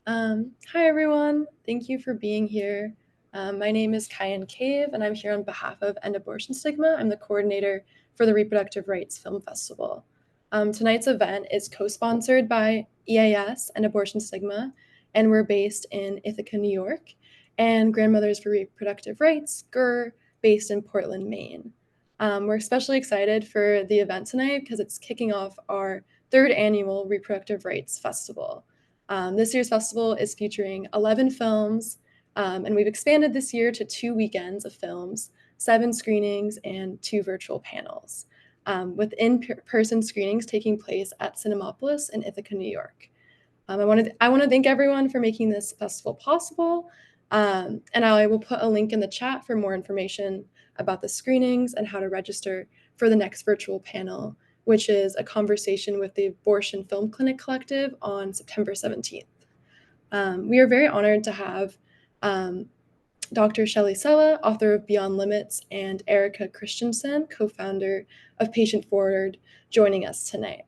Hi, everyone. Thank you for being here. My name is Cait Vaughan, and I'm here on behalf of End Abortion Stigma. I'm the coordinator for the Reproductive Rights Film Festival. Tonight's event is co-sponsored by EAS and Abortion Stigma, and we're based in Ithaca, New York, and Grandmothers for Reproductive Rights, GRR, based in Portland, Maine. We're especially excited for the event tonight because it's kicking off our third annual Reproductive Rights Festival. This year's festival is featuring 11 films, and we've expanded this year to 2 weekends of films, 7 screenings, and 2 virtual panels, with in-person screenings taking place at Cinemapolis in Ithaca, New York. I want to thank everyone for making this festival possible, and I will put a link in the chat for more information about the screenings and how to register for the next virtual panel, which is a conversation with the Abortion Film Clinic Collective on September 17th. We are very honored to have Dr. Shelley Sella, author of Beyond Limits, and Erika Christensen, co-founder of Patient Forward, joining us tonight.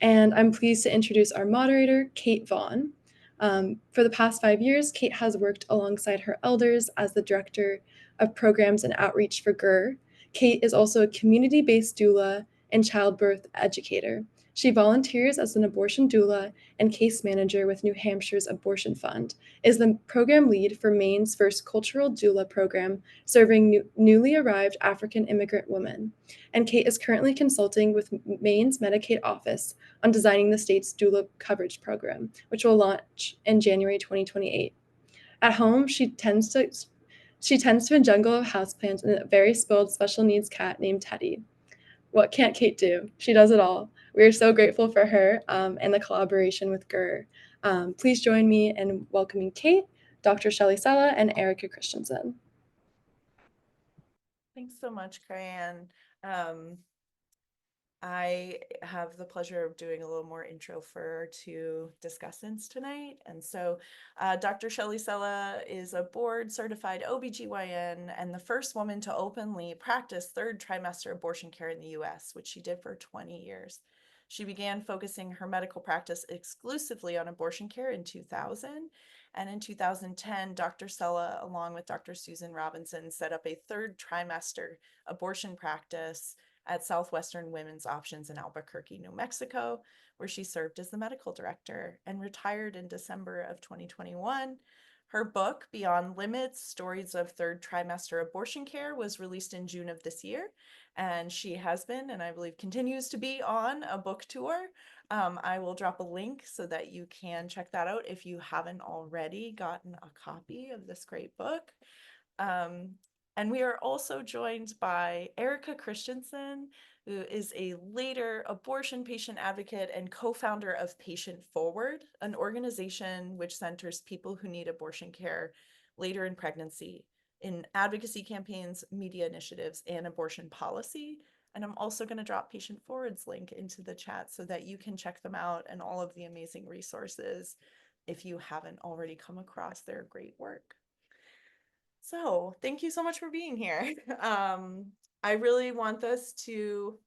And I'm pleased to introduce our moderator, Cait Vaughan. For the past 5 years, Cait has worked alongside her elders as the director of programs and outreach for GRR. Cait is also a community-based doula and childbirth educator. She volunteers as an abortion doula and case manager with New Hampshire's Abortion Fund, is the program lead for Maine's first cultural doula program serving newly arrived African immigrant women. And Cait is currently consulting with Maine's Medicaid office on designing the state's doula coverage program, which will launch in January 2028. At home, she tends to a jungle of houseplants and a very spoiled special needs cat named Teddy. What can't Cait do? She does it all. We are so grateful for her and the collaboration with GRR. Please join me in welcoming Cait, Dr. Shelley Sella, and Erika Christensen. Thanks so much, Cayenne. I have the pleasure of doing a little more intro for our 2 discussants tonight. And so Dr. Shelley Sella is a board-certified OBGYN and the first woman to openly practice 3rd trimester abortion care in the US, which she did for 20 years. She began focusing her medical practice exclusively on abortion care in 2000. And in 2010, Dr. Sella, along with Dr. Susan Robinson, set up a 3rd trimester abortion practice at Southwestern Women's Options in Albuquerque, New Mexico, where she served as the medical director and retired in December of 2021. Her book, Beyond Limits, Stories of Third Trimester Abortion Care, was released in June of this year, and she has been, and I believe continues to be, on a book tour. I will drop a link so that you can check that out if you haven't already gotten a copy of this great book. And we are also joined by Erika Christensen, who is a later abortion patient advocate and co-founder of Patient Forward, an organization which centers people who need abortion care later in pregnancy in advocacy campaigns, media initiatives, and abortion policy. And I'm also going to drop Patient Forward's link into the chat so that you can check them out and all of the amazing resources if you haven't already come across their great work. So thank you so much for being here. I really want this to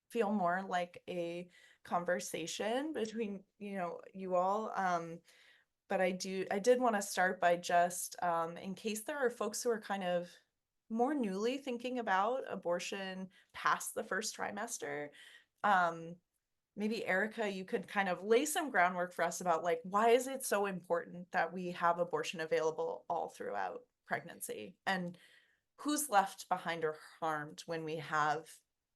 feel more like a conversation between, you all. But I did want to start by just, in case there are folks who are kind of more newly thinking about abortion past the first trimester, maybe Erika, you could kind of lay some groundwork for us about why is it so important that we have abortion available all throughout pregnancy, and who's left behind or harmed when we have,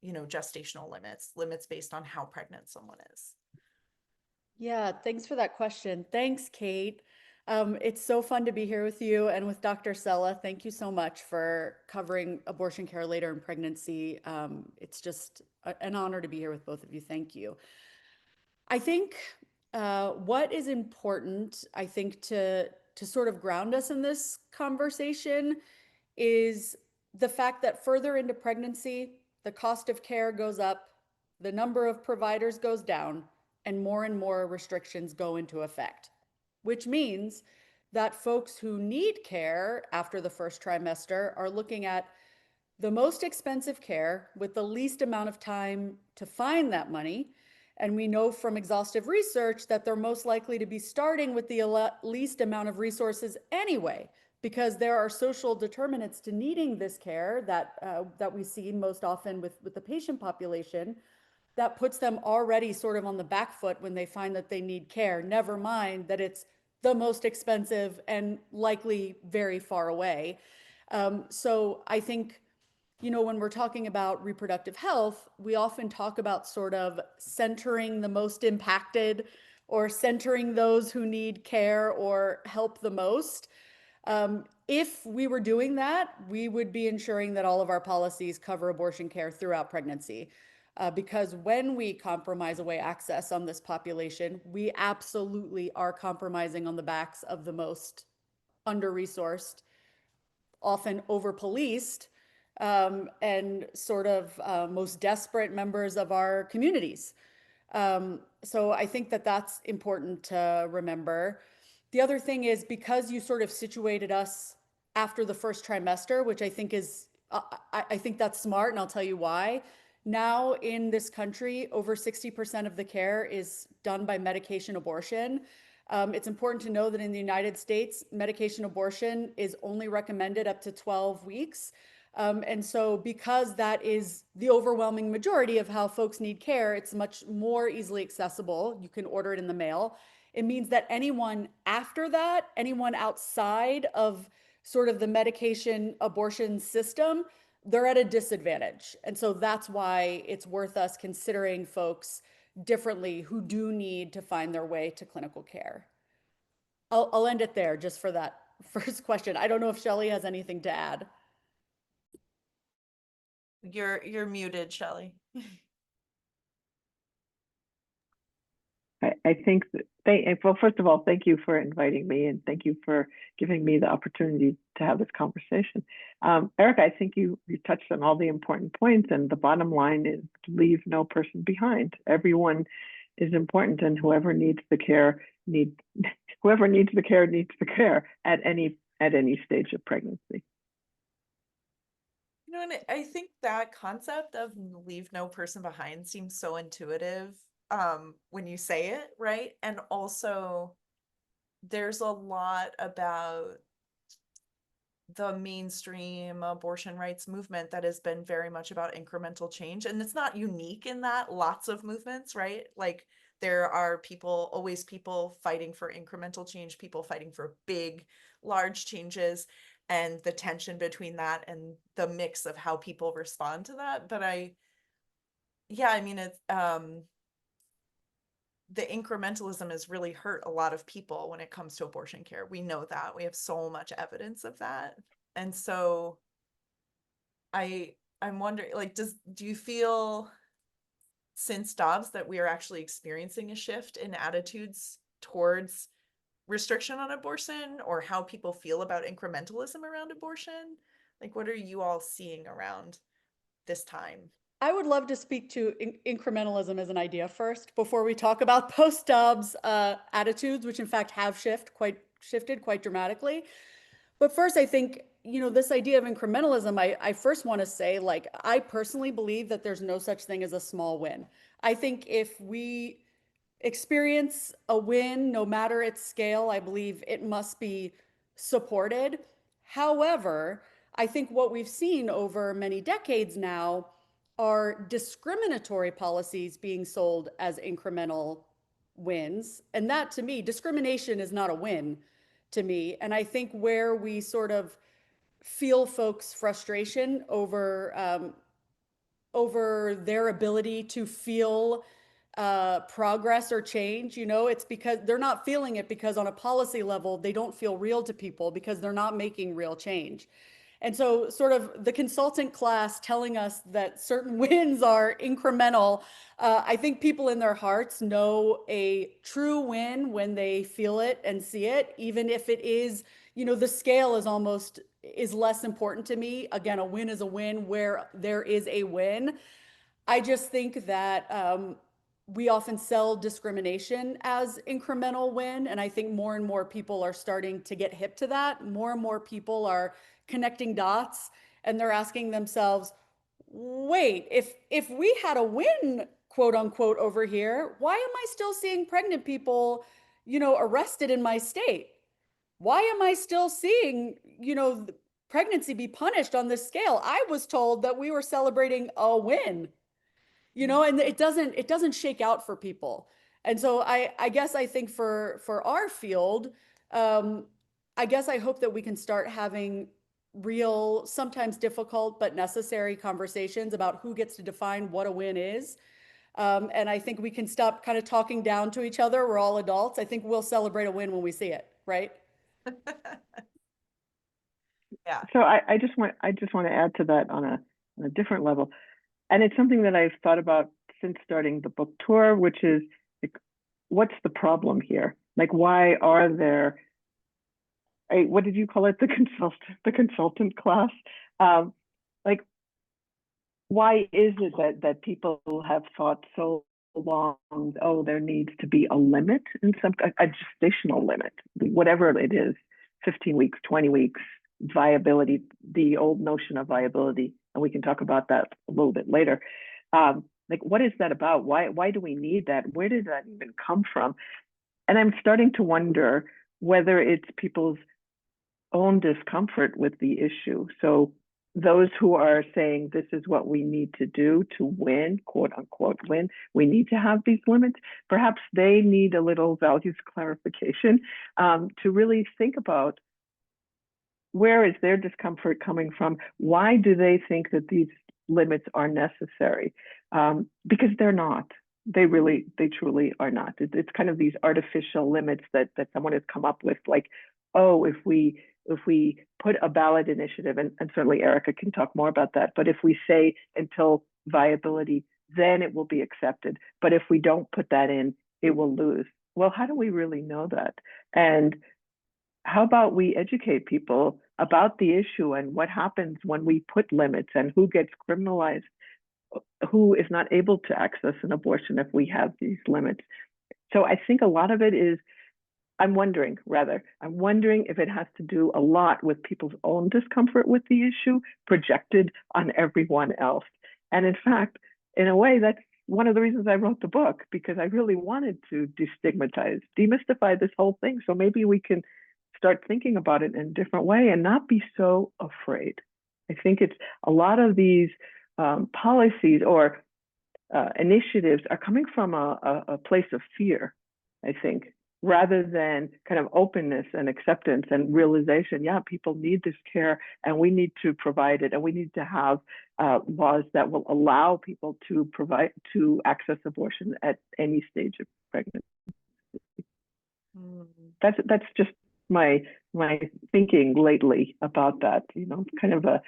gestational limits based on how pregnant someone is. Yeah, thanks for that question. Thanks, Cait. It's so fun to be here with you and with Dr. Sella. Thank you so much for covering abortion care later in pregnancy. It's just an honor to be here with both of you. Thank you. I think what is important, to sort of ground us in this conversation is the fact that further into pregnancy, the cost of care goes up, the number of providers goes down, and more restrictions go into effect, which means that folks who need care after the first trimester are looking at the most expensive care with the least amount of time to find that money, And we know from exhaustive research that they're most likely to be starting with the least amount of resources anyway, because there are social determinants to needing this care that we see most often with the patient population that puts them already sort of on the back foot when they find that they need care, never mind that it's the most expensive and likely very far away. So I think, when we're talking about reproductive health, we often talk about sort of centering the most impacted or centering those who need care or help the most. If we were doing that, we would be ensuring that all of our policies cover abortion care throughout pregnancy. Because when we compromise away access on this population, we absolutely are compromising on the backs of the most under-resourced, often over-policed, and sort of most desperate members of our communities. So I think that that's important to remember. The other thing is, because you sort of situated us after the first trimester, which I think is, I think that's smart, and I'll tell you why. Now in this country, over 60% of the care is done by medication abortion. It's important to know that in the United States, medication abortion is only recommended up to 12 weeks. And so because that is the overwhelming majority of how folks need care, it's much more easily accessible. You can order it in the mail. It means that anyone after that, anyone outside of sort of the medication abortion system, they're at a disadvantage. And so that's why it's worth us considering folks differently who do need to find their way to clinical care. I'll end it there just for that first question. I don't know if Shelley has anything to add. You're muted, Shelley. I think well, first of all, thank you for inviting me, and thank you for giving me the opportunity to have this conversation. Erika, I think you touched on all the important points, and the bottom line is to leave no person behind. Everyone is important, and whoever needs the care needs the care at any stage of pregnancy. And I think that concept of leave no person behind seems so intuitive when you say it, right? And also there's a lot about the mainstream abortion rights movement that has been very much about incremental change, and it's not unique in that. Lots of movements, right? Like there are always people fighting for incremental change, people fighting for big, large changes, and the tension between that and the mix of how people respond to that. But I mean, it's the incrementalism has really hurt a lot of people when it comes to abortion care. We know that. We have so much evidence of that. And so I'm wondering, like, do you feel since Dobbs that we are actually experiencing a shift in attitudes towards restriction on abortion, or how people feel about incrementalism around abortion? Like, what are you all seeing around this time? I would love to speak to incrementalism as an idea first before we talk about post-Dobbs attitudes, which in fact have shifted quite dramatically. But first, I think, this idea of incrementalism, I first want to say, like, I personally believe that there's no such thing as a small win. I think if we experience a win, no matter its scale, I believe it must be supported. However, I think what we've seen over many decades now are discriminatory policies being sold as incremental wins. And that, to me, discrimination is not a win to me. And I think where we sort of feel folks' frustration over their ability to feel progress or change, it's because they're not feeling it, because on a policy level, they don't feel real to people because they're not making real change. And so sort of the consultant class telling us that certain wins are incremental, I think people in their hearts know a true win when they feel it and see it, even if it is, the scale is less important to me. Again, a win is a win where there is a win. I just think that we often sell discrimination as incremental win, and I think more and more people are starting to get hip to that. More and more people are connecting dots, and they're asking themselves, wait, if we had a win quote unquote over here, why am I still seeing pregnant people, arrested in my state? Why am I still seeing, pregnancy be punished on this scale? I was told that we were celebrating a win, and it doesn't shake out for people. And so I guess I think for our field, I guess I hope that we can start having real, sometimes difficult but necessary conversations about who gets to define what a win is. And I think we can stop kind of talking down to each other. We're all adults. I think we'll celebrate a win when we see it, right? Yeah. So I just want to add to that on a different level, and it's something that I've thought about since starting the book tour, which is like, what's the problem here? Like, why are there? What did you call it? The consultant class. Like, why is it that people have thought so long, oh, there needs to be a limit, in a gestational limit, whatever it is, 15 weeks, 20 weeks, viability, the old notion of viability, and we can talk about that a little bit later. Like, what is that about? Why do we need that? Where did that even come from? And I'm starting to wonder whether it's people's own discomfort with the issue. So those who are saying this is what we need to do to win, quote unquote win, we need to have these limits. Perhaps they need a little values clarification to really think about where is their discomfort coming from? Why do they think that these limits are necessary? Because they're not. They truly are not. It's kind of these artificial limits that someone has come up with, like, oh, if we put a ballot initiative, and certainly Erika can talk more about that, but if we say until viability, then it will be accepted. But if we don't put that in, it will lose. Well, how do we really know that? And how about we educate people about the issue and what happens when we put limits and who gets criminalized, who is not able to access an abortion if we have these limits. So I think a lot of it is, I'm wondering if it has to do a lot with people's own discomfort with the issue projected on everyone else. And in fact, in a way, that's one of the reasons I wrote the book, because I really wanted to demystify this whole thing. So maybe we can start thinking about it in a different way and not be so afraid. I think it's a lot of these policies or initiatives are coming from a place of fear, I think, rather than kind of openness and acceptance and realization, yeah, people need this care and we need to provide it, and we need to have laws that will allow people to access abortion at any stage of pregnancy. That's just my thinking lately about that, kind of a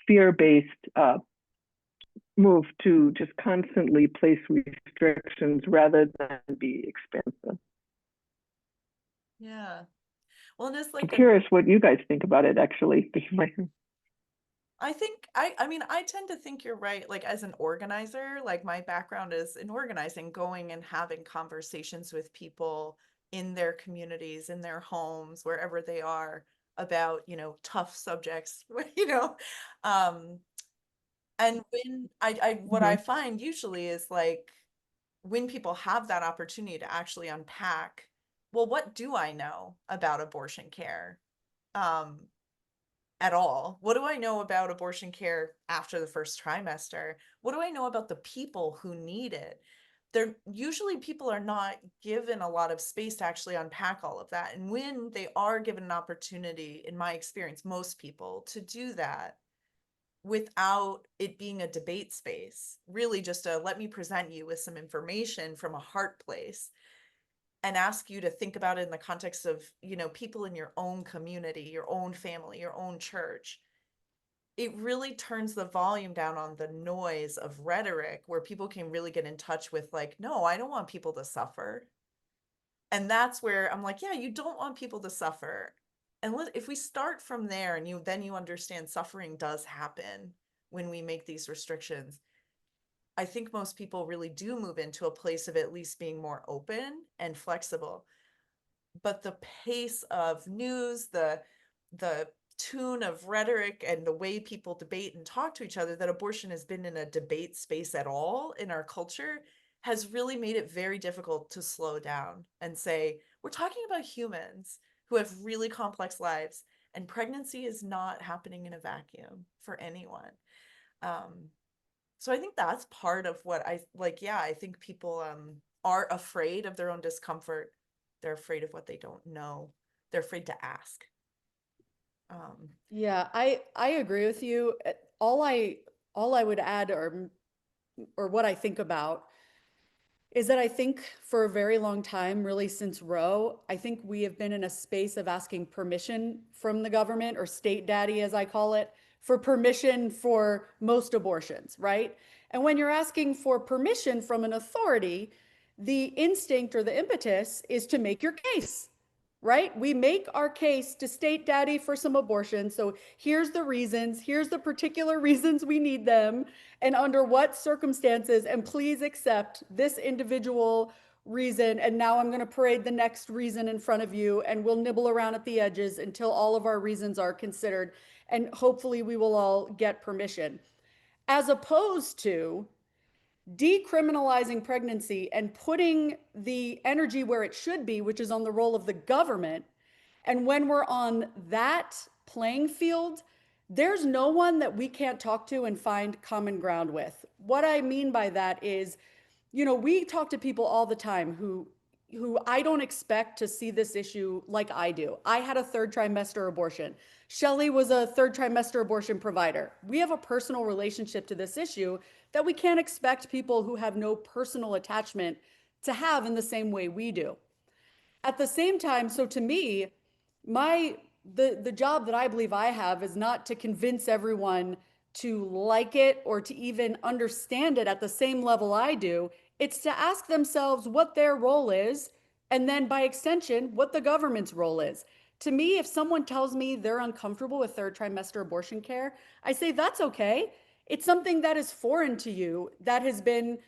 fear-based move to just constantly place restrictions rather than be expansive. Yeah. Well, and it's like, I'm curious what you guys think about it, actually. I think, I mean, I tend to think you're right. Like, as an organizer, like my background is in organizing, going and having conversations with people in their communities, in their homes, wherever they are, about, tough subjects, and when what I find usually is, like, when people have that opportunity to actually unpack, well, what do I know about abortion care? At all? What do I know about abortion care after the first trimester? What do I know about the people who need it? Usually people are not given a lot of space to actually unpack all of that. And when they are given an opportunity, in my experience, most people, to do that without it being a debate space, really just let me present you with some information from a heart place and ask you to think about it in the context of, people in your own community, your own family, your own church. It really turns the volume down on the noise of rhetoric, where people can really get in touch with, like, no, I don't want people to suffer. And that's where I'm like, yeah, you don't want people to suffer. And if we start from there, and you understand suffering does happen when we make these restrictions, I think most people really do move into a place of at least being more open and flexible. But the pace of news, the tune of rhetoric, and the way people debate and talk to each other, that abortion has been in a debate space at all in our culture, has really made it very difficult to slow down and say, we're talking about humans who have really complex lives, and pregnancy is not happening in a vacuum for anyone. So I think that's part of what I like. Yeah, I think people are afraid of their own discomfort. They're afraid of what they don't know. They're afraid to ask. Yeah, I agree with you. All I would add, or what I think about, is that I think for a very long time, really since Roe, I think we have been in a space of asking permission from the government, or state daddy, as I call it, for permission for most abortions, right? And when you're asking for permission from an authority, the instinct or the impetus is to make your case, right? We make our case to state daddy for some abortions. So here's the reasons, here's the particular reasons we need them, and under what circumstances, and please accept this individual reason. And now I'm going to parade the next reason in front of you, and we'll nibble around at the edges until all of our reasons are considered. And hopefully we will all get permission. As opposed to decriminalizing pregnancy and putting the energy where it should be, which is on the role of the government. And when we're on that playing field, there's no one that we can't talk to and find common ground with. What I mean by that is, we talk to people all the time who I don't expect to see this issue like I do. I had a 3rd trimester abortion. Shelley was a 3rd trimester abortion provider. We have a personal relationship to this issue that we can't expect people who have no personal attachment to have in the same way we do. At the same time, so to me, the job that I believe I have is not to convince everyone to like it or to even understand it at the same level I do. It's to ask themselves what their role is, and then by extension, what the government's role is. To me, if someone tells me they're uncomfortable with 3rd trimester abortion care, I say that's okay. It's something that is foreign to you, that has been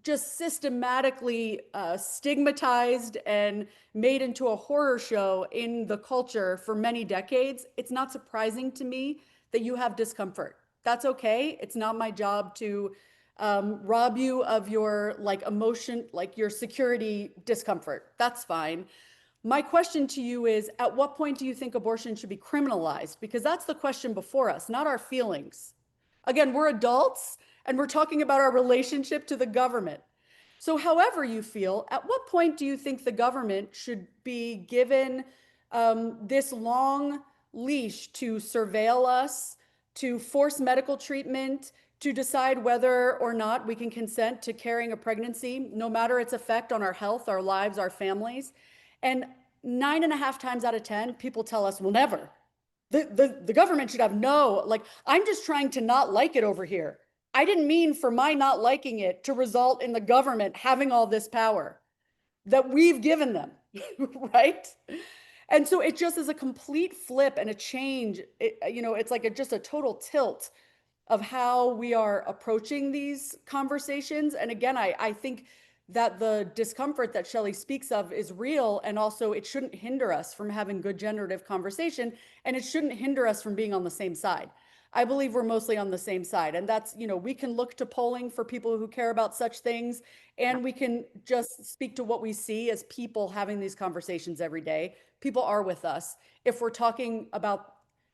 just systematically stigmatized and made into a horror show in the culture for many decades. It's not surprising to me that you have discomfort. That's okay. It's not my job to rob you of your emotion, your security discomfort. That's fine. My question to you is, at what point do you think abortion should be criminalized? Because that's the question before us, not our feelings. Again, we're adults and we're talking about our relationship to the government. So however you feel, at what point do you think the government should be given this long leash to surveil us, to force medical treatment, to decide whether or not we can consent to carrying a pregnancy, no matter its effect on our health, our lives, our families? And 9.5 times out of 10, people tell us, well, never. The government should have no, I'm just trying to not like it over here. I didn't mean for my not liking it to result in the government having all this power that we've given them, right? And so it just is a complete flip and a change. It's like just a total tilt of how we are approaching these conversations. And again, I think that the discomfort that Shelley speaks of is real, and also it shouldn't hinder us from having good generative conversation, and it shouldn't hinder us from being on the same side. I believe we're mostly on the same side, and that's, we can look to polling for people who care about such things, and we can just speak to what we see as people having these conversations every day. People are with us. If we're talking about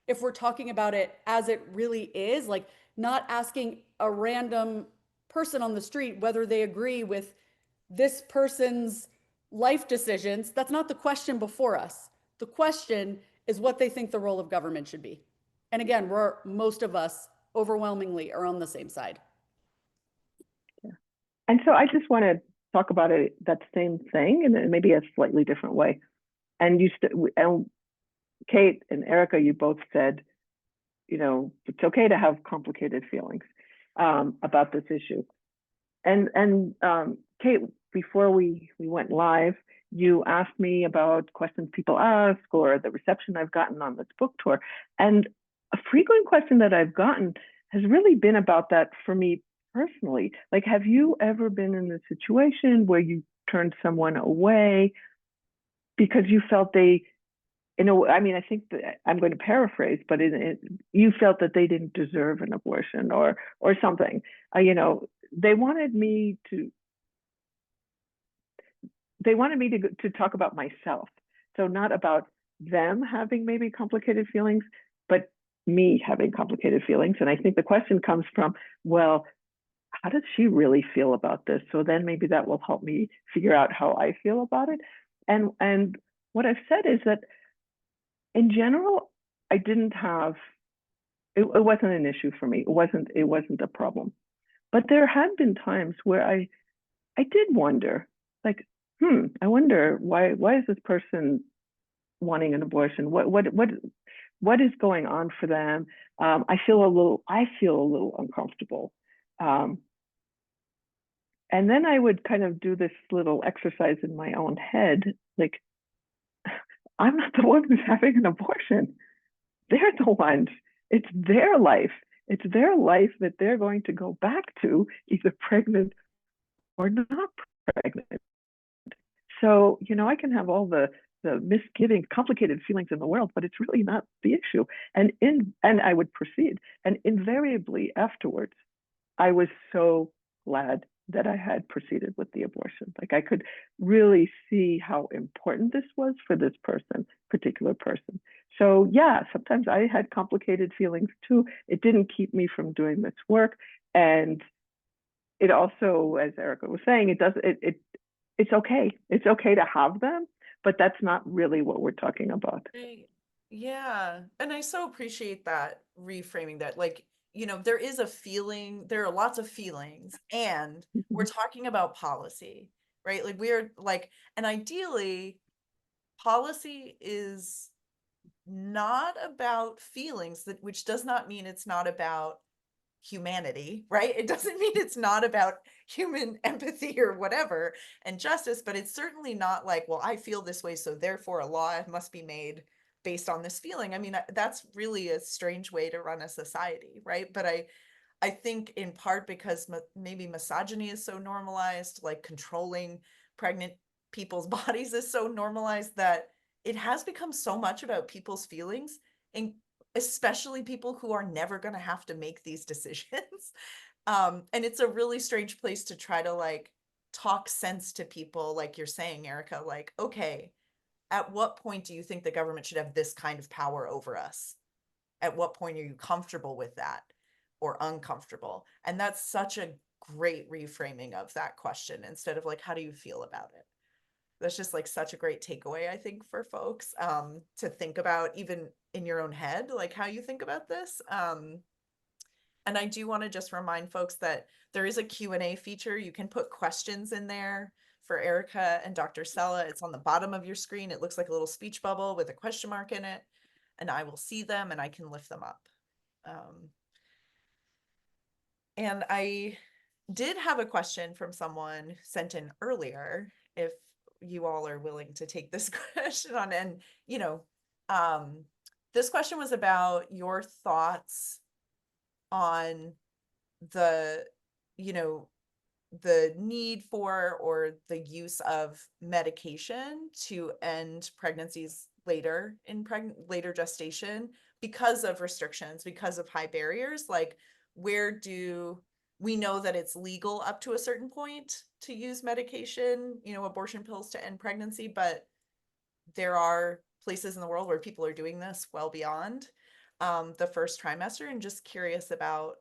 it as it really is, not asking a random person on the street whether they agree with this person's life decisions, that's not the question before us. The question is what they think the role of government should be. And again, most of us overwhelmingly are on the same side. Yeah. And so I just want to talk about that same thing in maybe a slightly different way. And Cait and Erika, you both said, it's okay to have complicated feelings about this issue. And Cait, before we went live, you asked me about questions people ask or the reception I've gotten on this book tour. And a frequent question that I've gotten has really been about that for me personally. Like, have you ever been in a situation where you turned someone away because you felt they, I think that I'm going to paraphrase, but you felt that they didn't deserve an abortion or something. They wanted me to they wanted me to talk about myself. So not about them having maybe complicated feelings, but me having complicated feelings. And I think the question comes from, well, how does she really feel about this? So then maybe that will help me figure out how I feel about it. And what I've said is that in general, I didn't have, it wasn't an issue for me. It wasn't a problem. But there had been times where I did wonder, like, I wonder why is this person wanting an abortion? What is going on for them? I feel a little uncomfortable. And then I would kind of do this little exercise in my own head, like, I'm not the one who's having an abortion. They're the ones. It's their life. It's their life that they're going to go back to, either pregnant or not pregnant. So, I can have all the misgivings, complicated feelings in the world, but it's really not the issue. And I would proceed. And invariably afterwards, I was so glad that I had proceeded with the abortion. Like, I could really see how important this was for this particular person. So yeah, sometimes I had complicated feelings too. It didn't keep me from doing this work. And it also, as Erika was saying, it's okay. It's okay to have them, but that's not really what we're talking about. Yeah. And I so appreciate that reframing that, like, there is a feeling, there are lots of feelings, and we're talking about policy, right? Like, we're like, and ideally, policy is not about feelings, which does not mean it's not about humanity, right? It doesn't mean it's not about human empathy or whatever and justice, but it's certainly not like, well, I feel this way, so therefore a law must be made based on this feeling. I mean, that's really a strange way to run a society, right? But I think in part because maybe misogyny is so normalized, like controlling pregnant people's bodies is so normalized, that it has become so much about people's feelings, and especially people who are never going to have to make these decisions. And it's a really strange place to try to like talk sense to people, like you're saying, Erika, like, okay, at what point do you think the government should have this kind of power over us? At what point are you comfortable with that or uncomfortable? And that's such a great reframing of that question, instead of like, how do you feel about it? That's just like such a great takeaway, I think, for folks to think about, even in your own head, like how you think about this. And I do want to just remind folks that there is a Q&A feature. You can put questions in there for Erika and Dr. Sella. It's on the bottom of your screen. It looks like a little speech bubble with a question mark in it, and I will see them and I can lift them up. And I did have a question from someone sent in earlier, if you all are willing to take this question on. And, this question was about your thoughts on the, the need for, or the use of medication to end pregnancies later in later gestation, because of restrictions, because of high barriers. Like, where do we know that it's legal up to a certain point to use medication, abortion pills to end pregnancy, but there are places in the world where people are doing this well beyond the first trimester. And just curious about,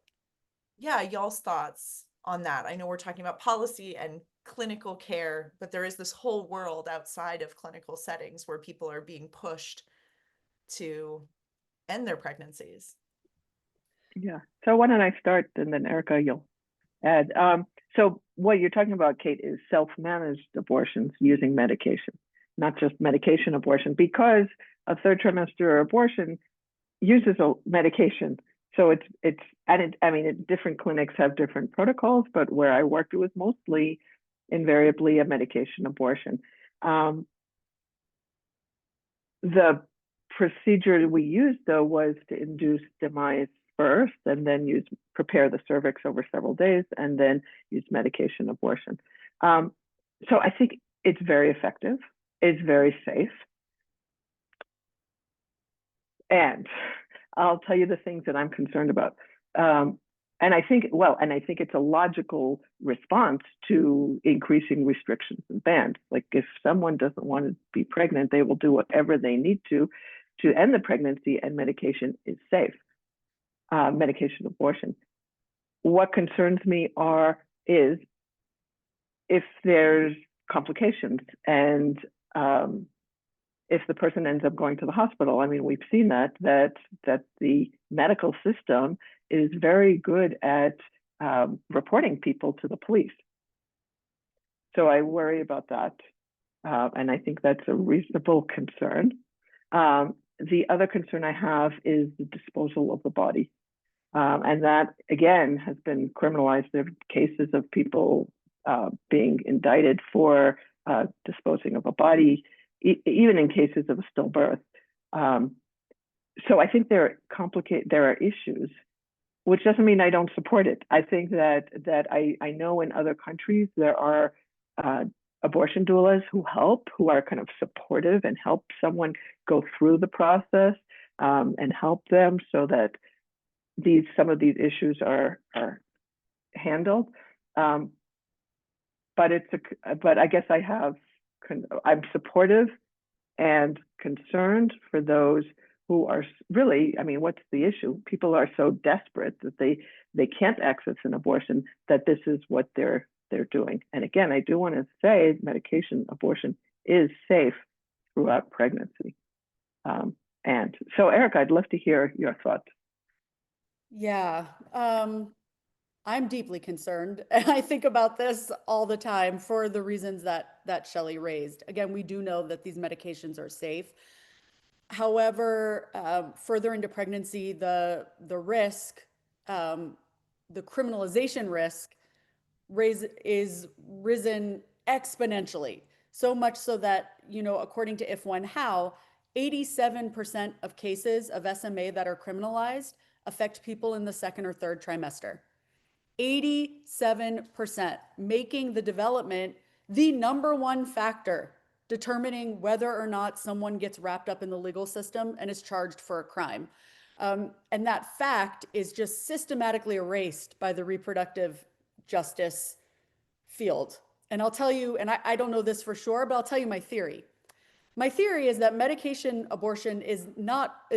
y'all's thoughts on that. I know we're talking about policy and clinical care, but there is this whole world outside of clinical settings where people are being pushed to end their pregnancies. Yeah. So why don't I start, and then Erika, you'll add. So what you're talking about, Cait, is self-managed abortions using medication, not just medication abortion, because a third trimester abortion uses a medication. So different clinics have different protocols, but where I worked, it was mostly invariably a medication abortion. The procedure we used, though, was to induce demise first, and then prepare the cervix over several days, and then use medication abortion. So I think it's very effective. It's very safe. And I'll tell you the things that I'm concerned about. And I think it's a logical response to increasing restrictions and bans. Like if someone doesn't want to be pregnant, they will do whatever they need to end the pregnancy, and medication is safe. Medication abortion. What concerns me is if there's complications and if the person ends up going to the hospital. I mean, we've seen that the medical system is very good at reporting people to the police. So I worry about that, and I think that's a reasonable concern. The other concern I have is the disposal of the body, and that again has been criminalized. There are cases of people being indicted for disposing of a body, even in cases of a stillbirth. So I think there are issues, which doesn't mean I don't support it. I think that I know in other countries there are abortion doulas who are kind of supportive and help someone go through the process and help them so that some of these issues are handled. But I guess I'm supportive and concerned for those who are really, I mean, what's the issue? People are so desperate that they can't access an abortion that this is what they're doing. And again, I do want to say medication abortion is safe throughout pregnancy. And so, Erika, I'd love to hear your thoughts. Yeah, I'm deeply concerned, and I think about this all the time for the reasons that Shelley raised. Again, we do know that these medications are safe. However, further into pregnancy, the risk, the criminalization risk is risen exponentially. So much so that, according to If When How, 87% of cases of SMA that are criminalized affect people in the second or third trimester. 87%, making the development the number one factor determining whether or not someone gets wrapped up in the legal system and is charged for a crime. And that fact is just systematically erased by the reproductive justice field. And I'll tell you, and I don't know this for sure, but I'll tell you my theory. My theory is that medication abortion is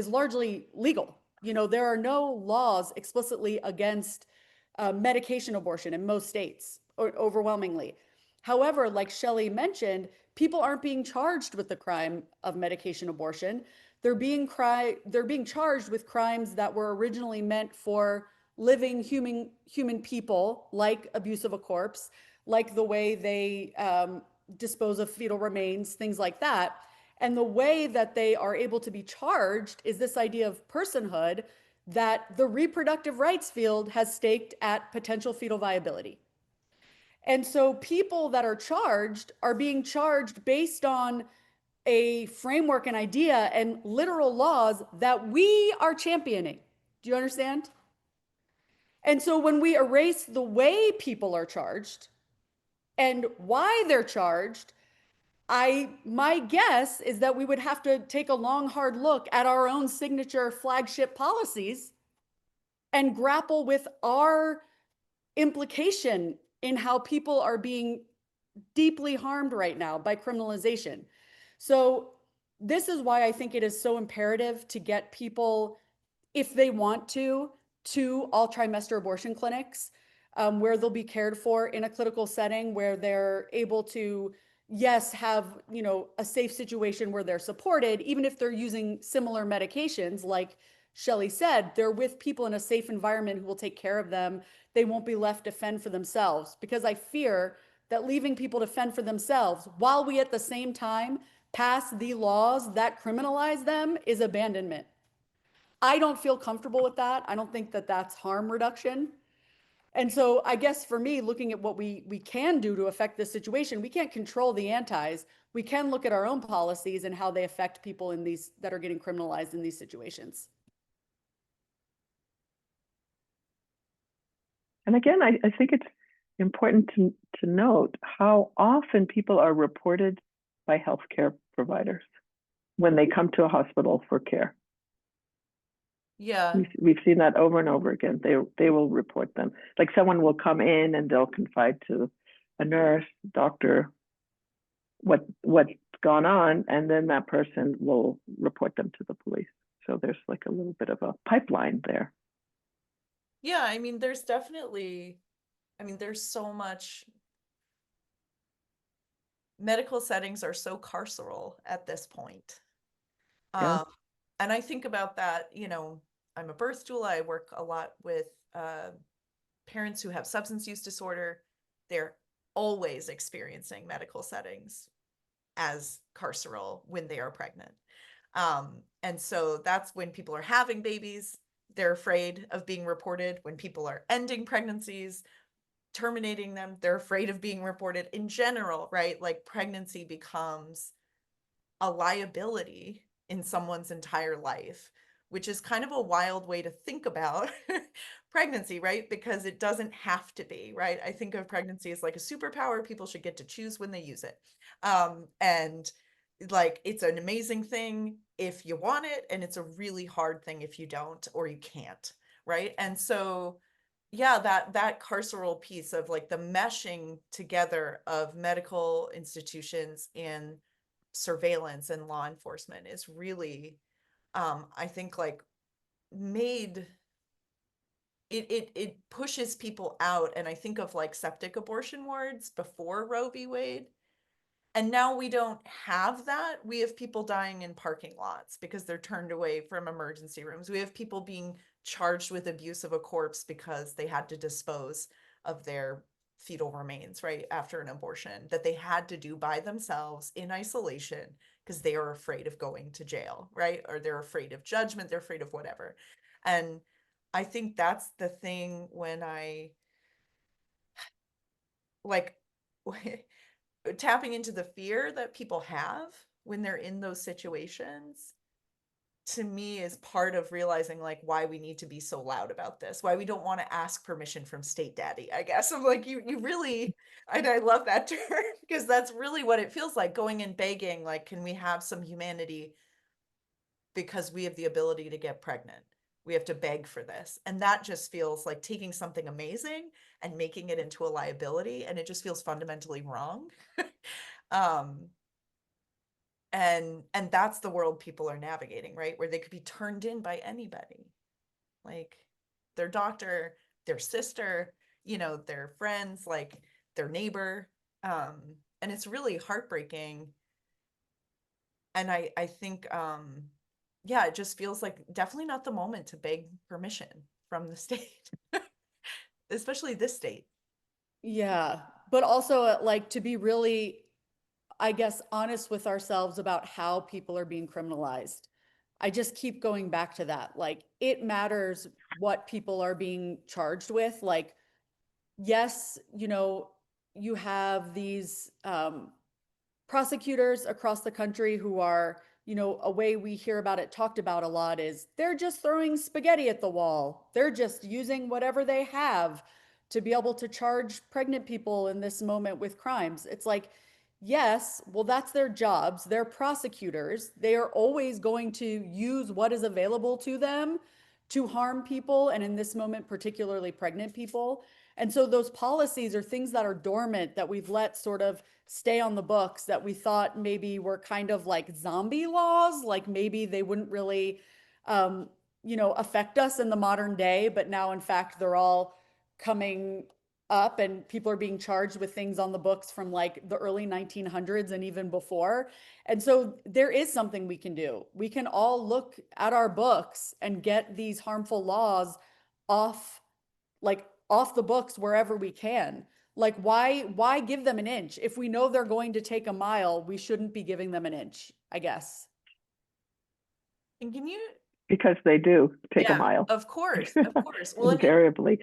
largely legal. There are no laws explicitly against medication abortion in most states, overwhelmingly. However, like Shelley mentioned, people aren't being charged with the crime of medication abortion. They're being charged with crimes that were originally meant for living human people, like abuse of a corpse, like the way they dispose of fetal remains, things like that. And the way that they are able to be charged is this idea of personhood that the reproductive rights field has staked at potential fetal viability. And so people that are charged are being charged based on a framework and idea and literal laws that we are championing. Do you understand? And so when we erase the way people are charged and why they're charged, my guess is that we would have to take a long, hard look at our own signature flagship policies and grapple with our implication in how people are being deeply harmed right now by criminalization. So this is why I think it is so imperative to get people, if they want to all trimester abortion clinics, where they'll be cared for in a clinical setting, where they're able to, yes, have, a safe situation where they're supported, even if they're using similar medications. Like Shelley said, they're with people in a safe environment who will take care of them. They won't be left to fend for themselves, because I fear that leaving people to fend for themselves while we at the same time pass the laws that criminalize them is abandonment. I don't feel comfortable with that. I don't think that that's harm reduction. And so I guess for me, looking at what we can do to affect this situation, we can't control the antis. We can look at our own policies and how they affect people that are getting criminalized in these situations. And again, I think it's important to note how often people are reported by healthcare providers when they come to a hospital for care. Yeah. We've seen that over and over again. They will report them. Like someone will come in and they'll confide to a nurse, doctor, what's gone on, and then that person will report them to the police. So there's like a little bit of a pipeline there. Yeah, I mean, there's definitely, I mean, there's so much. Medical settings are so carceral at this point. Yeah. And I think about that, you know, I'm a birth doula. I work a lot with parents who have substance use disorder. They're always experiencing medical settings as carceral when they are pregnant. And so that's when people are having babies, they're afraid of being reported. When people are ending pregnancies, terminating them, they're afraid of being reported in general, right? Like pregnancy becomes a liability in someone's entire life, which is kind of a wild way to think about pregnancy, right? Because it doesn't have to be, right? I think of pregnancy as like a superpower. People should get to choose when they use it. And like it's an amazing thing if you want it, and it's a really hard thing if you don't or you can't, right? And so yeah, that carceral piece of like the meshing together of medical institutions and surveillance and law enforcement is really I think like made it pushes people out. And I think of like septic abortion wards before Roe v. Wade, and now we don't have that. We have people dying in parking lots because they're turned away from emergency rooms. We have people being charged with abuse of a corpse because they had to dispose of their fetal remains, right, after an abortion that they had to do by themselves in isolation because they are afraid of going to jail, right? Or they're afraid of judgment, they're afraid of whatever. And I think that's the thing when I like tapping into the fear that people have when they're in those situations, to me is part of realizing like why we need to be so loud about this, why we don't want to ask permission from state daddy, I guess. I'm like, you really, and I love that term because that's really what it feels like, going and begging, like, can we have some humanity because we have the ability to get pregnant. We have to beg for this. And that just feels like taking something amazing and making it into a liability. And it just feels fundamentally wrong. um, and that's the world people are navigating, right? Where they could be turned in by anybody, like their doctor, their sister, you know, their friends, like their neighbor. And it's really heartbreaking. And I think yeah, it just feels like definitely not the moment to beg permission from the state, especially this state. Yeah, but also like to be really, I guess, honest with ourselves about how people are being criminalized. I just keep going back to that. Like, it matters what people are being charged with. Like, yes, you have these prosecutors across the country who are, a way we hear about it talked about a lot is they're just throwing spaghetti at the wall. They're just using whatever they have to be able to charge pregnant people in this moment with crimes. It's like, yes, well, that's their jobs. They're prosecutors. They are always going to use what is available to them to harm people, and in this moment, particularly pregnant people. And so those policies are things that are dormant that we've let sort of stay on the books, that we thought maybe were kind of like zombie laws, like maybe they wouldn't really, affect us in the modern day. But now, in fact, they're all coming up and people are being charged with things on the books from like the early 1900s and even before. And so there is something we can do. We can all look at our books and get these harmful laws off, like off the books wherever we can. Like, why give them an inch? If we know they're going to take a mile, we shouldn't be giving them an inch, I guess. And can you, Because they do take a yeah, mile. of course, of course. Well, and Invariably.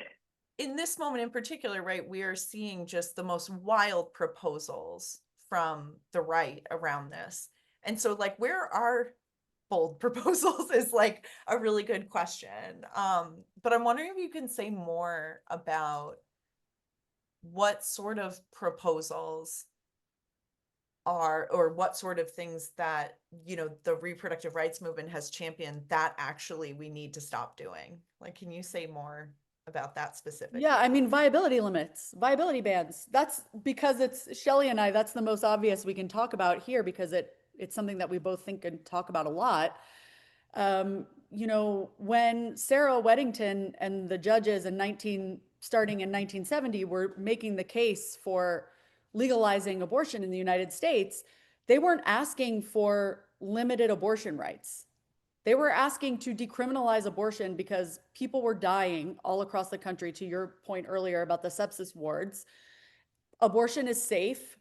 in this moment in particular, right, we are seeing just the most wild proposals from the right around this. And so like, where are bold proposals is like a really good question. But I'm wondering if you can say more about what sort of proposals are, or what sort of things that, you know, the reproductive rights movement has championed that actually we need to stop doing? Like, can you say more about that specifically? Yeah, I mean, viability limits, viability bans. That's because it's Shelley and I, that's the most obvious we can talk about here because it's something that we both think and talk about a lot. You know, when Sarah Weddington and the judges starting in 1970 were making the case for legalizing abortion in the United States, they weren't asking for limited abortion rights. They were asking to decriminalize abortion because people were dying all across the country. To your point earlier about the sepsis wards, abortion is safe,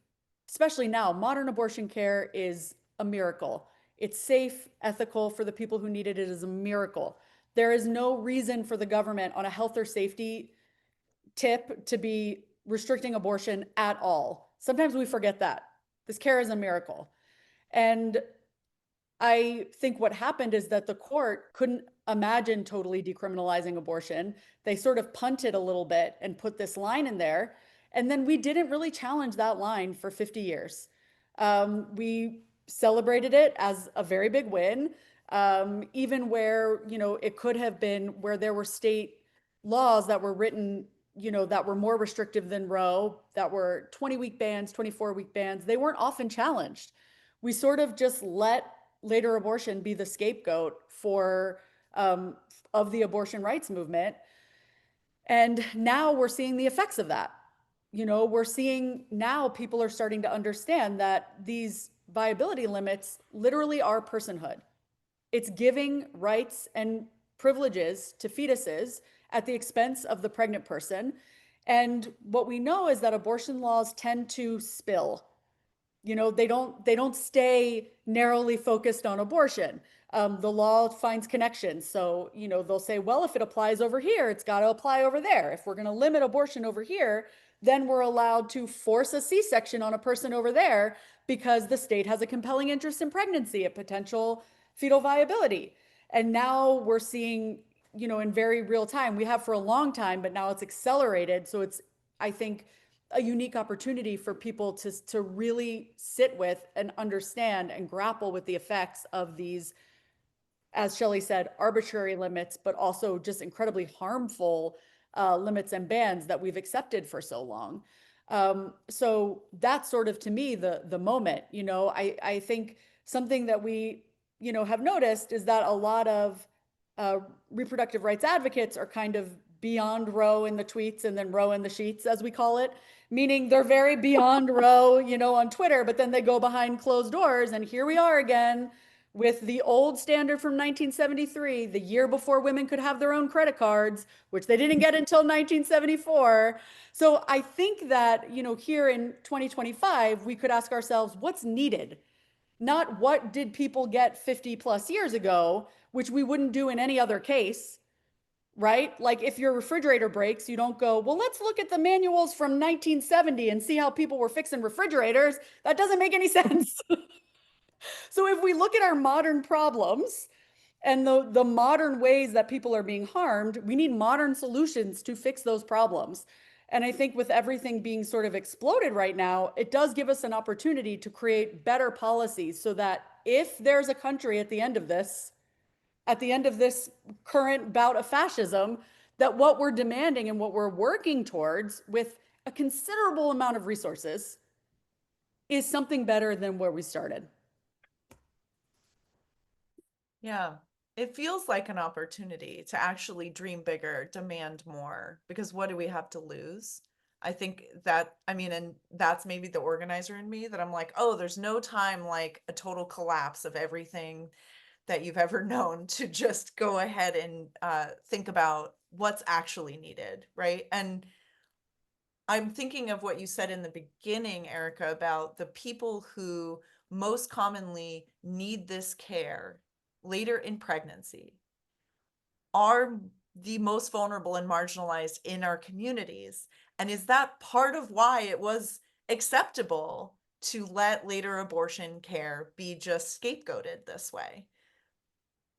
especially now. Modern abortion care is a miracle. It's safe, ethical for the people who need it. It is a miracle. There is no reason for the government on a health or safety tip to be restricting abortion at all. Sometimes we forget that. This care is a miracle. And I think what happened is that the court couldn't imagine totally decriminalizing abortion. They sort of punted a little bit and put this line in there. And then we didn't really challenge that line for 50 years. We celebrated it as a very big win, even where, you know, it could have been where there were state laws that were written, you know, that were more restrictive than Roe, that were 20-week bans, 24-week bans. They weren't often challenged. We sort of just let later abortion be the scapegoat for of the abortion rights movement. And now we're seeing the effects of that. You know, we're seeing now people are starting to understand that these viability limits literally are personhood. It's giving rights and privileges to fetuses at the expense of the pregnant person. And what we know is that abortion laws tend to spill. You know, they don't stay narrowly focused on abortion. The law finds connections. So, you know, they'll say, well, if it applies over here, it's got to apply over there. If we're going to limit abortion over here, then we're allowed to force a C-section on a person over there because the state has a compelling interest in pregnancy, a potential fetal viability. And now we're seeing, you know, in very real time, we have for a long time, but now it's accelerated. So it's, I think, a unique opportunity for people to really sit with and understand and grapple with the effects of these, as Shelley said, arbitrary limits, but also just incredibly harmful limits and bans that we've accepted for so long. So that's sort of, to me, the moment. You know, I think something that we, you know, have noticed is that a lot of reproductive rights advocates are kind of beyond Roe in the tweets and then Roe in the sheets, as we call it, meaning they're very beyond Roe, you know, on Twitter, but then they go behind closed doors. And here we are again with the old standard from 1973, the year before women could have their own credit cards, which they didn't get until 1974. So I think that, you know, here in 2025, we could ask ourselves, what's needed? Not what did people get 50 plus years ago, which we wouldn't do in any other case, right? Like if your refrigerator breaks, you don't go, well, let's look at the manuals from 1970 and see how people were fixing refrigerators. That doesn't make any sense. So if we look at our modern problems and the modern ways that people are being harmed, we need modern solutions to fix those problems. And I think with everything being sort of exploded right now, it does give us an opportunity to create better policies so that if there's a country at the end of this current bout of fascism, that what we're demanding and what we're working towards with a considerable amount of resources is something better than where we started. Yeah, it feels like an opportunity to actually dream bigger, demand more, because what do we have to lose? I think that, I mean, and that's maybe the organizer in me that I'm like, oh, there's no time like a total collapse of everything that you've ever known to just go ahead and think about what's actually needed, right? And I'm thinking of what you said in the beginning, Erika, about the people who most commonly need this care later in pregnancy are the most vulnerable and marginalized in our communities. And is that part of why it was acceptable to let later abortion care be just scapegoated this way?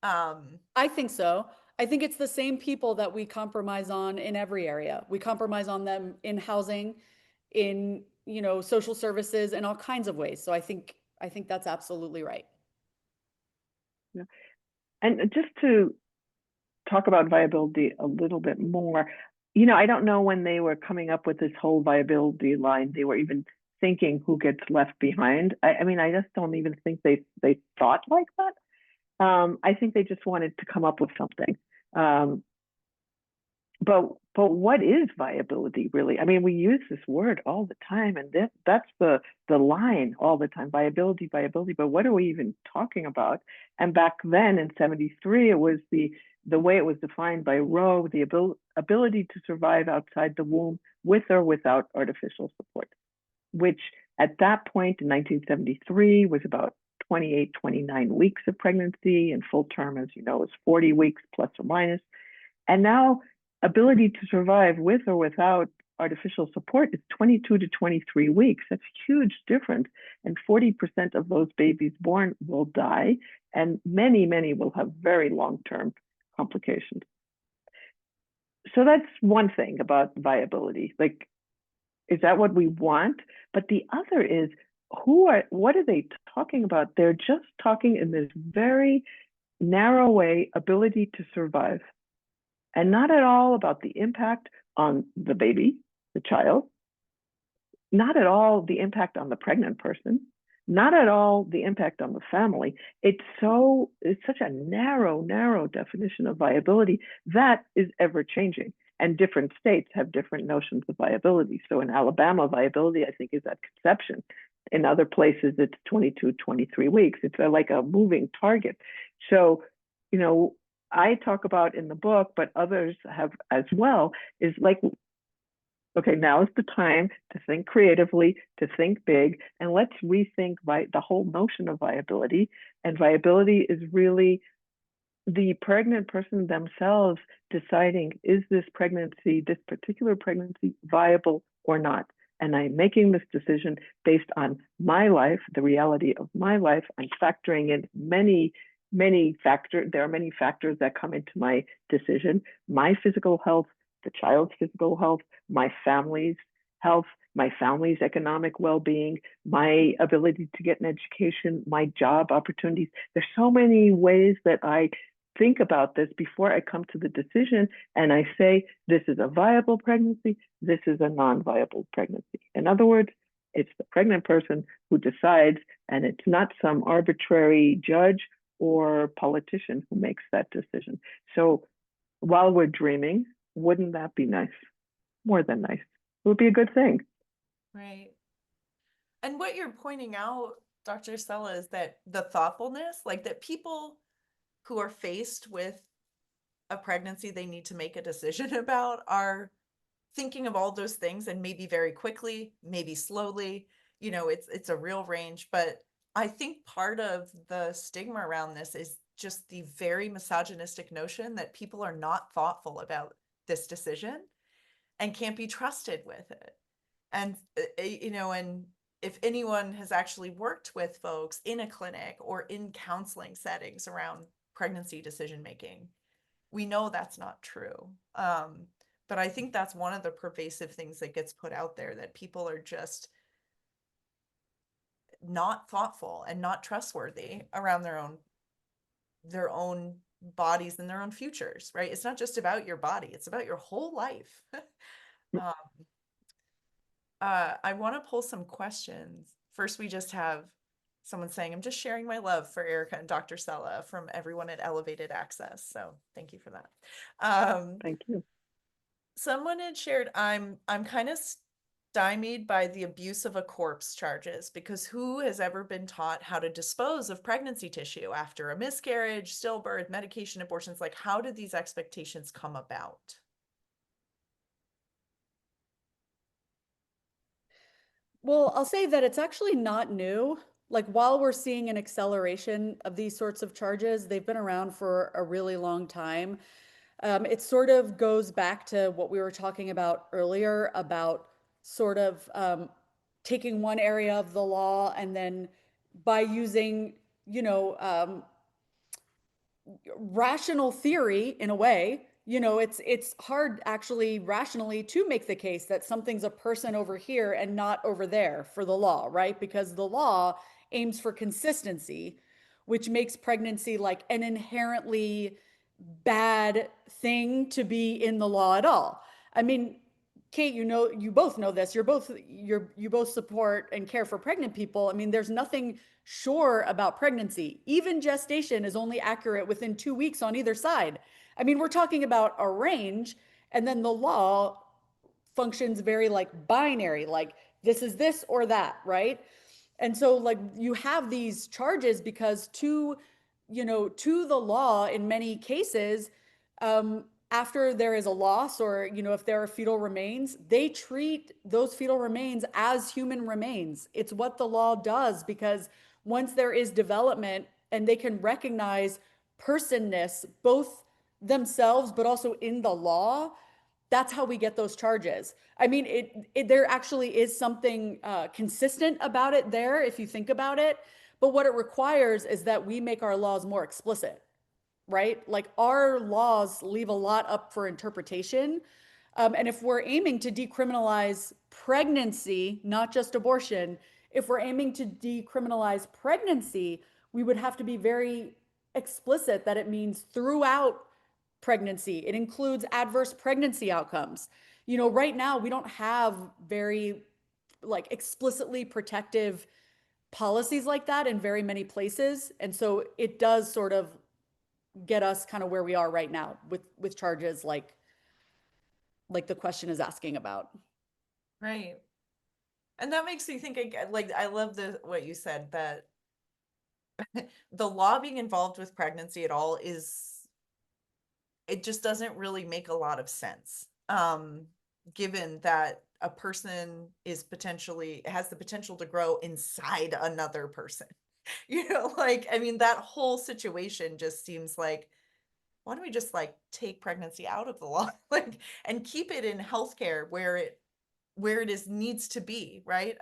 I think so. I think it's the same people that we compromise on in every area. We compromise on them in housing, in, social services in all kinds of ways. So I think that's absolutely right. Yeah. And just to talk about viability a little bit more, I don't know when they were coming up with this whole viability line, they were even thinking who gets left behind. I mean, I just don't even think they thought like that. I think they just wanted to come up with something. But what is viability really? I mean, we use this word all the time, and that's the line all the time: viability, viability. But what are we even talking about? And back then in '73, it was the way it was defined by Roe: the ability to survive outside the womb with or without artificial support, which at that point in 1973 was about 28, 29 weeks of pregnancy, and full term, as you know, is 40 weeks plus or minus. And now ability to survive with or without artificial support is 22 to 23 weeks. That's a huge difference. And 40% of those babies born will die, and many, many will have very long-term complications. So that's one thing about viability. Like, is that what we want? But the other is, what are they talking about? They're just talking in this very narrow way: ability to survive, and not at all about the impact on the baby, the child, not at all the impact on the pregnant person, not at all the impact on the family. It's such a narrow definition of viability that is ever changing. And different states have different notions of viability. So in Alabama, viability, I think, is at conception. In other places, it's 22, 23 weeks. It's like a moving target. So, I talk about in the book, but others have as well, is like, okay, now is the time to think creatively, to think big, and let's rethink the whole notion of viability. And viability is really the pregnant person themselves deciding, is this particular pregnancy, viable or not? And I'm making this decision based on my life, the reality of my life. I'm factoring in many factors. There are many factors that come into my decision: my physical health, the child's physical health, my family's health, my family's economic well-being, my ability to get an education, my job opportunities. There's so many ways that I think about this before I come to the decision, and I say, this is a viable pregnancy, this is a non-viable pregnancy. In other words, it's the pregnant person who decides, and it's not some arbitrary judge or politician who makes that decision. So while we're dreaming, wouldn't that be nice? More than nice. It would be a good thing. Right. And what you're pointing out, Dr. Sella, is that the thoughtfulness, like that people who are faced with a pregnancy they need to make a decision about are thinking of all those things, and maybe very quickly, maybe slowly, it's a real range. But I think part of the stigma around this is just the very misogynistic notion that people are not thoughtful about this decision and can't be trusted with it. And, and if anyone has actually worked with folks in a clinic or in counseling settings around pregnancy decision making, we know that's not true. But I think that's one of the pervasive things that gets put out there, that people are just not thoughtful and not trustworthy around their own bodies and their own futures, right? It's not just about your body, it's about your whole life. I want to pull some questions. First, we just have someone saying, I'm just sharing my love for Erika and Dr. Sella from everyone at Elevated Access. So thank you for that. Thank you. Someone had shared, I'm kind of stymied by the abuse of a corpse charges, because who has ever been taught how to dispose of pregnancy tissue after a miscarriage, stillbirth, medication, abortions? Like, how did these expectations come about? Well, I'll say that it's actually not new. Like, while we're seeing an acceleration of these sorts of charges, they've been around for a really long time. It sort of goes back to what we were talking about earlier about sort of taking one area of the law and then by using, rational theory in a way it's hard actually rationally to make the case that something's a person over here and not over there for the law, right? Because the law aims for consistency, which makes pregnancy like an inherently bad thing to be in the law at all. I mean, Cait, you both know this. You both support and care for pregnant people. I mean, there's nothing sure about pregnancy. Even gestation is only accurate within 2 weeks on either side. I mean, we're talking about a range, and then the law functions very like binary, like this is this or that, right? And so like you have these charges because to the law in many cases, after there is a loss or if there are fetal remains, they treat those fetal remains as human remains. It's what the law does because once there is development and they can recognize personness both themselves but also in the law, that's how we get those charges. I mean, there actually is something consistent about it there if you think about it. But what it requires is that we make our laws more explicit, right? Like our laws leave a lot up for interpretation. And if we're aiming to decriminalize pregnancy, not just abortion, if we're aiming to decriminalize pregnancy, we would have to be very explicit that it means throughout pregnancy. It includes adverse pregnancy outcomes. Right now we don't have very like explicitly protective policies like that in very many places. And so it does sort of get us kind of where we are right now with charges like the question is asking about. Right. And that makes me think, like, I love what you said, that the law being involved with pregnancy at all it just doesn't really make a lot of sense. Given that a person has the potential to grow inside another person. Like, I mean, that whole situation just seems like, why don't we just like take pregnancy out of the law, like, and keep it in healthcare where it needs to be, right?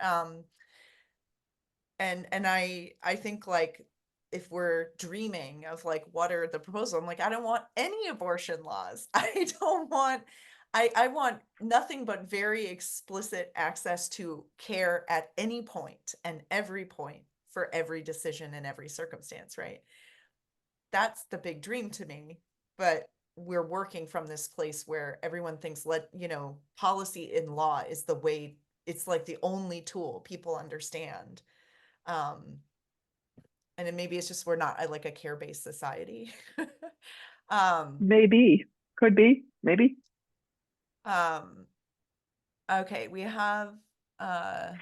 And I think, like, if we're dreaming of like what are the proposals, I'm like, I don't want any abortion laws. I want nothing but very explicit access to care at any point and every point for every decision in every circumstance, right? That's the big dream to me. But we're working from this place where everyone thinks policy in law is the way, it's like the only tool people understand. And then maybe it's just we're not like a care-based society. Maybe, could be, maybe. Okay, we have a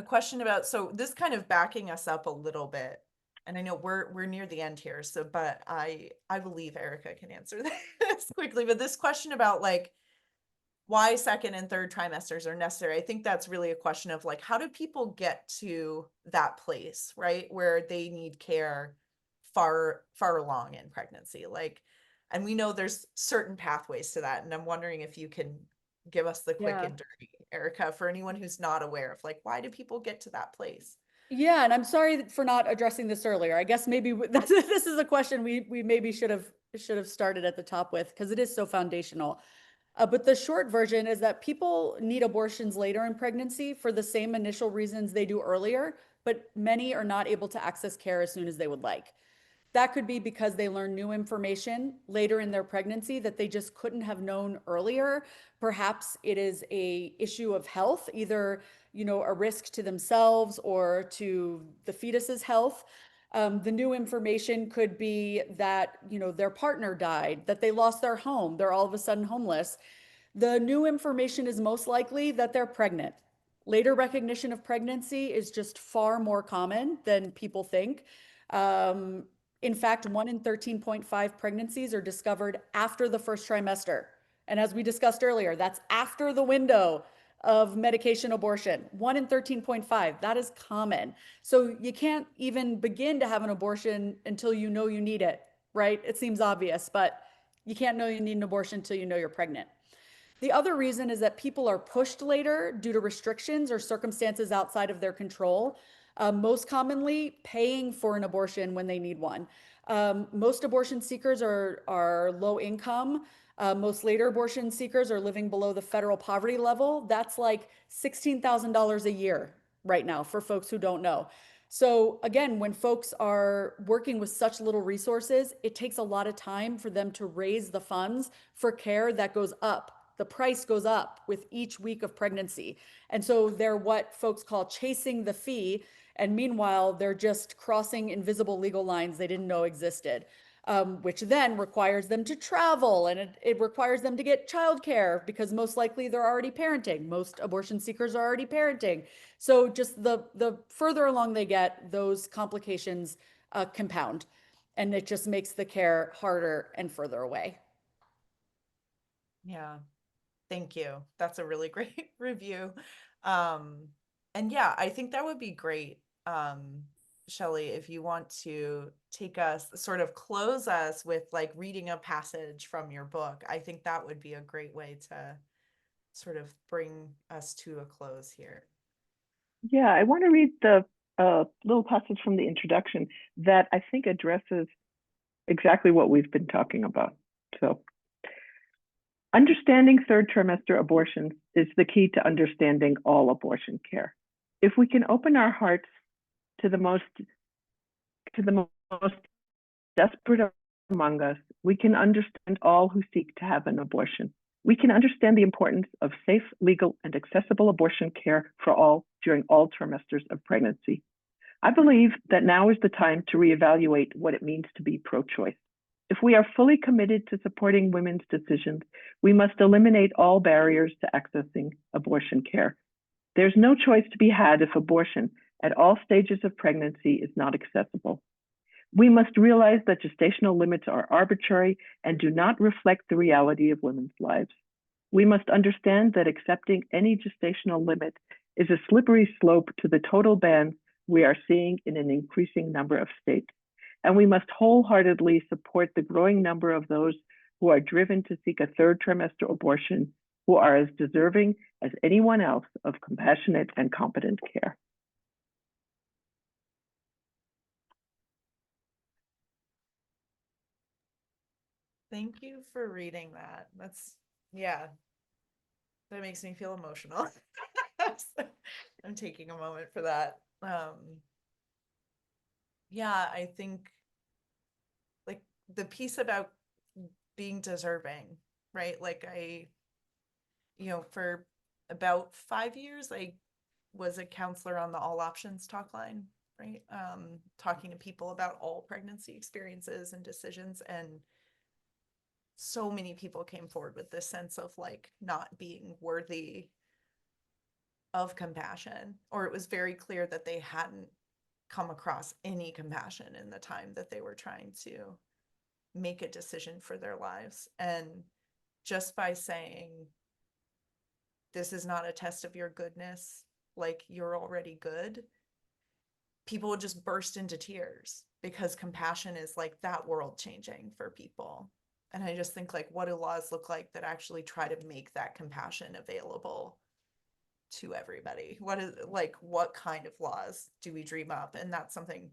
question about, so this kind of backing us up a little bit, and I know we're near the end here, so but I believe Erika can answer this quickly. But this question about like why second and third trimesters are necessary, I think that's really a question of like, how do people get to that place, right, where they need care far along in pregnancy? Like, and we know there's certain pathways to that, and I'm wondering if you can give us the quick and dirty, Erika, for anyone who's not aware of like, why do people get to that place? Yeah, and I'm sorry for not addressing this earlier. I guess maybe this is a question we maybe should have started at the top with because it is so foundational. But the short version is that people need abortions later in pregnancy for the same initial reasons they do earlier, but many are not able to access care as soon as they would like. That could be because they learn new information later in their pregnancy that they just couldn't have known earlier. Perhaps it is an issue of health, either a risk to themselves or to the fetus's health. The new information could be that their partner died, that they lost their home, they're all of a sudden homeless. The new information is most likely that they're pregnant. Later recognition of pregnancy is just far more common than people think. In fact, 1 in 13.5 pregnancies are discovered after the first trimester. And as we discussed earlier, that's after the window of medication abortion. 1 in 13.5, that is common. So you can't even begin to have an abortion until you know you need it, right? It seems obvious, but you can't know you need an abortion until you know you're pregnant. The other reason is that people are pushed later due to restrictions or circumstances outside of their control, most commonly paying for an abortion when they need one. Most abortion seekers are low income. Most later abortion seekers are living below the federal poverty level. That's like $16,000 a year right now for folks who don't know. So again, when folks are working with such little resources, it takes a lot of time for them to raise the funds for care that goes up. The price goes up with each week of pregnancy. And so they're what folks call chasing the fee. And meanwhile, they're just crossing invisible legal lines they didn't know existed. Which then requires them to travel, and it requires them to get childcare because most likely they're already parenting. Most abortion seekers are already parenting. So just the further along they get, those complications compound, and it just makes the care harder and further away. Yeah, thank you. That's a really great review. And yeah, I think that would be great, Shelley, if you want to take us, sort of close us with like reading a passage from your book. I think that would be a great way to sort of bring us to a close here. Yeah, I want to read the little passage from the introduction that I think addresses exactly what we've been talking about. So, understanding third trimester abortions is the key to understanding all abortion care. If we can open our hearts to the most desperate among us, we can understand all who seek to have an abortion. We can understand the importance of safe, legal, and accessible abortion care for all during all trimesters of pregnancy. I believe that now is the time to reevaluate what it means to be pro-choice. If we are fully committed to supporting women's decisions, we must eliminate all barriers to accessing abortion care. There's no choice to be had if abortion at all stages of pregnancy is not accessible. We must realize that gestational limits are arbitrary and do not reflect the reality of women's lives. We must understand that accepting any gestational limit is a slippery slope to the total ban we are seeing in an increasing number of states. And we must wholeheartedly support the growing number of those who are driven to seek a third trimester abortion, who are as deserving as anyone else of compassionate and competent care. Thank you for reading that. Yeah, that makes me feel emotional. I'm taking a moment for that. Yeah, I think like the piece about being deserving, right? Like for about 5 years, I was a counselor on the All Options talk line, right? Talking to people about all pregnancy experiences and decisions. And so many people came forward with this sense of like not being worthy of compassion, or it was very clear that they hadn't come across any compassion in the time that they were trying to make a decision for their lives. And just by saying, this is not a test of your goodness, like you're already good, people would just burst into tears because compassion is like that world changing for people. And I just think like, what do laws look like that actually try to make that compassion available to everybody? What kind of laws do we dream up? And that's something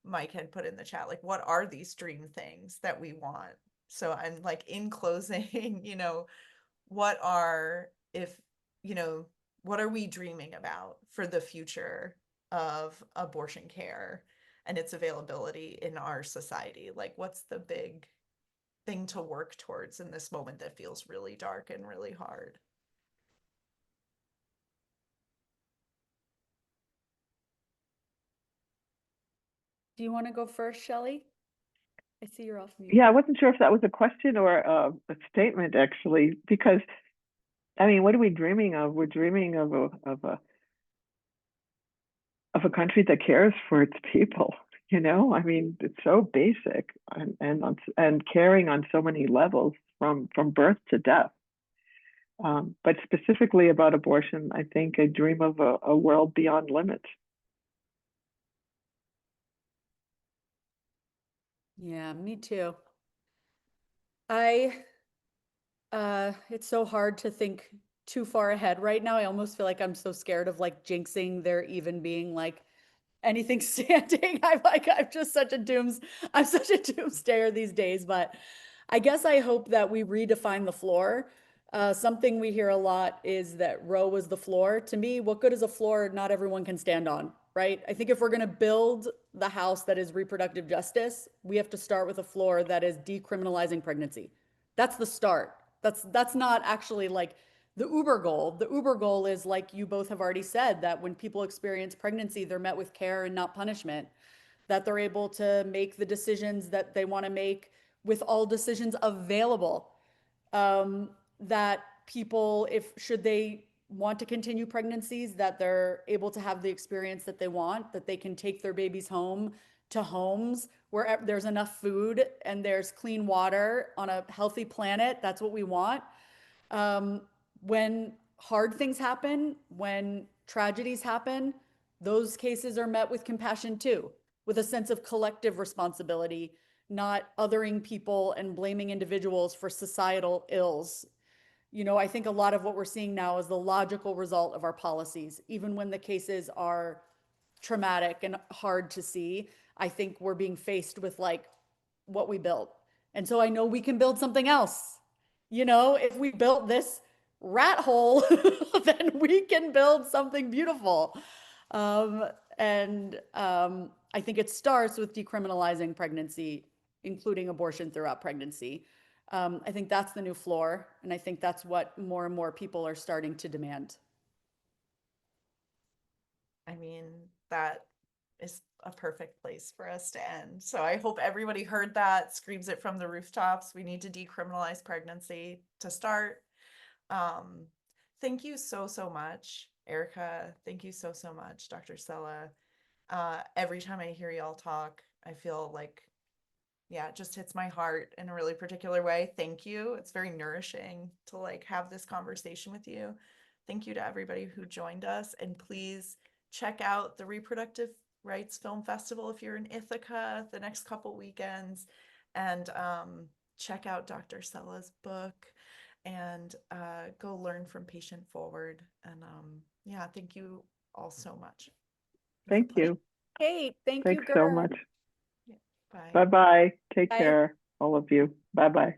Mike had put in the chat, like, what are these dream things that we want? So I'm like, in closing, what are what are we dreaming about for the future of abortion care and its availability in our society? Like, what's the big thing to work towards in this moment that feels really dark and really hard? Do you want to go first, Shelley? I see you're off mute. Yeah, I wasn't sure if that was a question or a statement, actually, because I mean, what are we dreaming of? We're dreaming of a country that cares for its people. I mean, it's so basic and caring on so many levels from birth to death. But specifically about abortion, I think I dream of a world beyond limits. Yeah, me too. It's so hard to think too far ahead right now. I almost feel like I'm so scared of like jinxing there even being like anything standing. I'm just such a doomsdayer these days, but I guess I hope that we redefine the floor. Something we hear a lot is that Roe was the floor. To me, what good is a floor not everyone can stand on, right? I think if we're going to build the house that is reproductive justice, we have to start with a floor that is decriminalizing pregnancy. That's the start. That's not actually like the Uber goal. The Uber goal is, like you both have already said, that when people experience pregnancy, they're met with care and not punishment, that they're able to make the decisions that they want to make with all decisions available. That people, if should they want to continue pregnancies, that they're able to have the experience that they want, that they can take their babies home to homes where there's enough food and there's clean water on a healthy planet. That's what we want. When hard things happen, when tragedies happen, those cases are met with compassion too, with a sense of collective responsibility, not othering people and blaming individuals for societal ills. You know, I think a lot of what we're seeing now is the logical result of our policies, even when the cases are traumatic and hard to see. I think we're being faced with like what we built. And so I know we can build something else. You know, if we built this rat hole, then we can build something beautiful. I think it starts with decriminalizing pregnancy, including abortion throughout pregnancy. I think that's the new floor, and I think that's what more and more people are starting to demand. I mean, that is a perfect place for us to end. So I hope everybody heard that, screams it from the rooftops. We need to decriminalize pregnancy to start. Thank you so much, Erika. Thank you so much, Dr. Sella. Every time I hear y'all talk, I feel like, yeah, it just hits my heart in a really particular way. Thank you. It's very nourishing to like have this conversation with you. Thank you to everybody who joined us, and please check out the Reproductive Rights Film Festival if you're in Ithaca the next couple weekends, and check out Dr. Sella's book, and go learn from Patient Forward. And yeah, thank you all so much. Thank you. Hey, thank you, Thanks so girl. much. Yeah, bye. Bye-bye. Take Bye. care, all of you. Bye-bye.